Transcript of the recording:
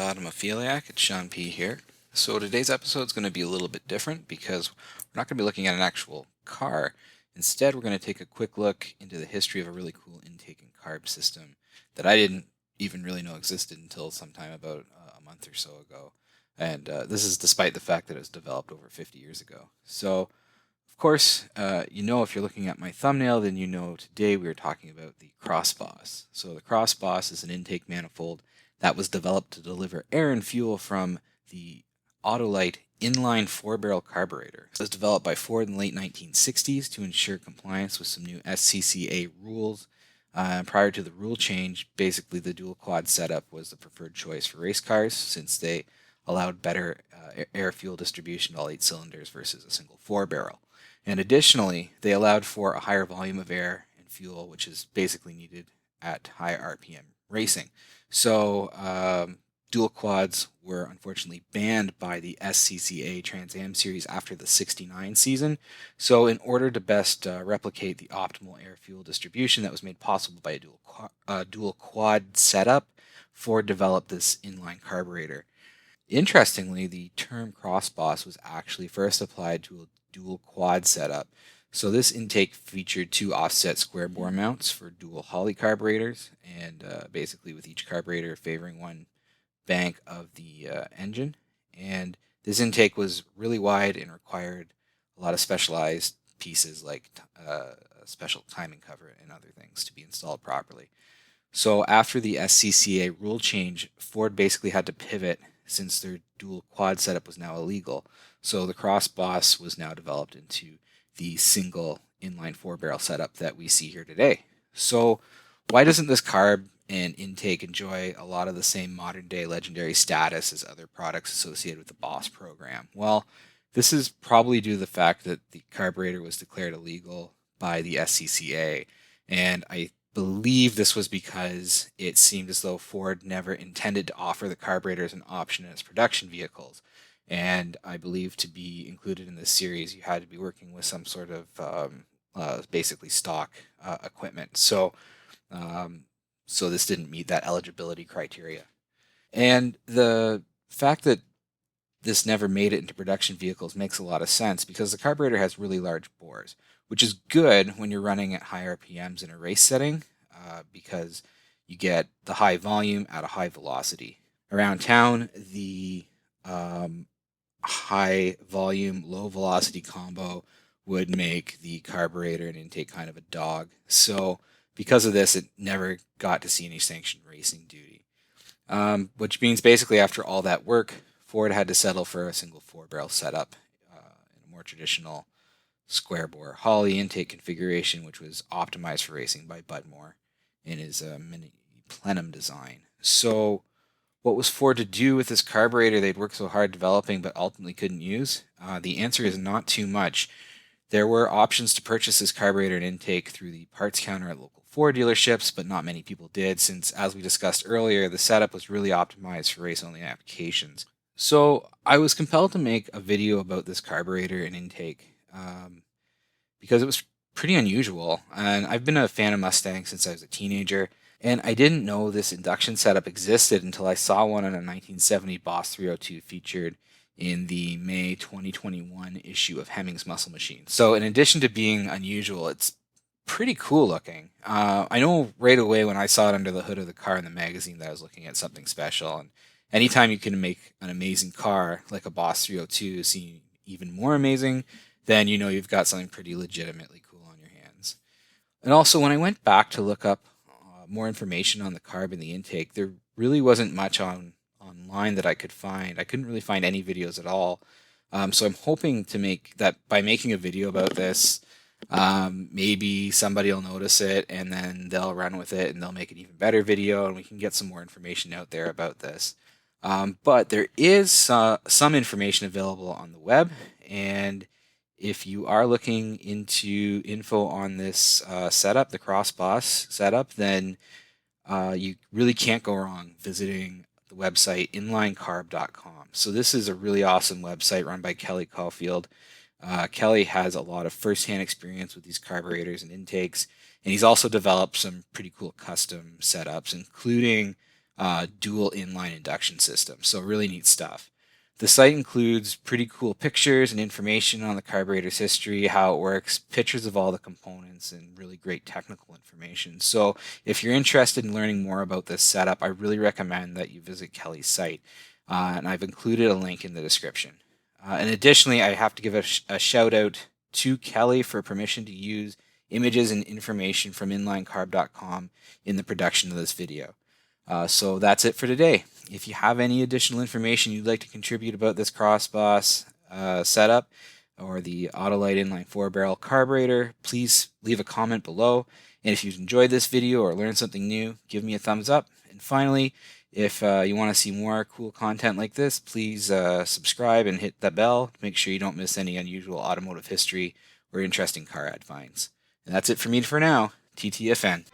Automophiliac, it's Sean P. here. So today's episode is going to be a little bit different because we're not going to be looking at an actual car. Instead, we're going to take a quick look into the history of a really cool intake and carb system that I didn't even really know existed until sometime about a month or so ago. And this is despite the fact that it was developed over 50 years ago. So, of course, if you're looking at my thumbnail, then you know today we are talking about the CrossBoss. So the CrossBoss is an intake manifold that was developed to deliver air and fuel from the Autolite inline 4-barrel carburetor. It was developed by Ford in the late 1960s to ensure compliance with some new SCCA rules. Prior to the rule change, basically the dual quad setup was the preferred choice for race cars since they allowed better air-fuel distribution to all 8 cylinders versus a single 4-barrel. And additionally, they allowed for a higher volume of air and fuel, which is basically needed at high RPM racing. So dual quads were unfortunately banned by the SCCA Trans Am series after the '69 season. So in order to best replicate the optimal air-fuel distribution that was made possible by a dual quad setup, Ford developed this inline carburetor. Interestingly, the term CrossBoss was actually first applied to a dual quad setup. So this intake featured 2 offset square bore mounts for dual Holley carburetors, and basically with each carburetor favoring one bank of the engine. And this intake was really wide and required a lot of specialized pieces like a special timing cover and other things to be installed properly. So after the SCCA rule change, Ford basically had to pivot since their dual quad setup was now illegal. So the CrossBoss was now developed into the single inline 4-barrel setup that we see here today. So why doesn't this carb and intake enjoy a lot of the same modern day legendary status as other products associated with the Boss program? Well, this is probably due to the fact that the carburetor was declared illegal by the SCCA, and I believe this was because it seemed as though Ford never intended to offer the carburetor as an option in its production vehicles. And I believe to be included in this series, you had to be working with some sort of basically stock equipment. So this didn't meet that eligibility criteria. And the fact that this never made it into production vehicles makes a lot of sense because the carburetor has really large bores, which is good when you're running at high RPMs in a race setting because you get the high volume at a high velocity. Around town, the high volume, low velocity combo would make the carburetor and intake kind of a dog. So because of this, it never got to see any sanctioned racing duty. Which means basically after all that work, Ford had to settle for a single 4-barrel setup in a more traditional square bore Holley intake configuration, which was optimized for racing by Bud Moore in his mini plenum design. So what was Ford to do with this carburetor they'd worked so hard developing but ultimately couldn't use? The answer is not too much. There were options to purchase this carburetor and intake through the parts counter at local Ford dealerships, but not many people did since, as we discussed earlier, the setup was really optimized for race-only applications. So I was compelled to make a video about this carburetor and intake because it was pretty unusual. And I've been a fan of Mustang since I was a teenager, and I didn't know this induction setup existed until I saw one on a 1970 Boss 302 featured in the May 2021 issue of Hemmings Muscle Machine. So in addition to being unusual, it's pretty cool looking. I know right away when I saw it under the hood of the car in the magazine that I was looking at something special. And anytime you can make an amazing car like a Boss 302 seem even more amazing, then you know you've got something pretty legitimately cool on your hands. And also, when I went back to look up more information on the carb and the intake, there really wasn't much online that I could find. I couldn't really find any videos at all. So I'm hoping to make that by making a video about this, maybe somebody will notice it and then they'll run with it and they'll make an even better video and we can get some more information out there about this. But there is some information available on the web, and if you are looking into info on this setup, the CrossBoss setup, then you really can't go wrong visiting the website inlinecarb.com. So this is a really awesome website run by Kelly Caulfield. Kelly has a lot of first-hand experience with these carburetors and intakes, and he's also developed some pretty cool custom setups, including dual inline induction system. So really neat stuff. The site includes pretty cool pictures and information on the carburetor's history, how it works, pictures of all the components, and really great technical information. So if you're interested in learning more about this setup, I really recommend that you visit Kelly's site. And I've included a link in the description. And additionally, I have to give a shout out to Kelly for permission to use images and information from inlinecarb.com in the production of this video. So that's it for today. If you have any additional information you'd like to contribute about this CrossBoss setup or the Autolite inline 4-barrel carburetor, please leave a comment below. And if you've enjoyed this video or learned something new, give me a thumbs up. And finally, if you want to see more cool content like this, please subscribe and hit the bell to make sure you don't miss any unusual automotive history or interesting car ad finds. And that's it for me for now. TTFN.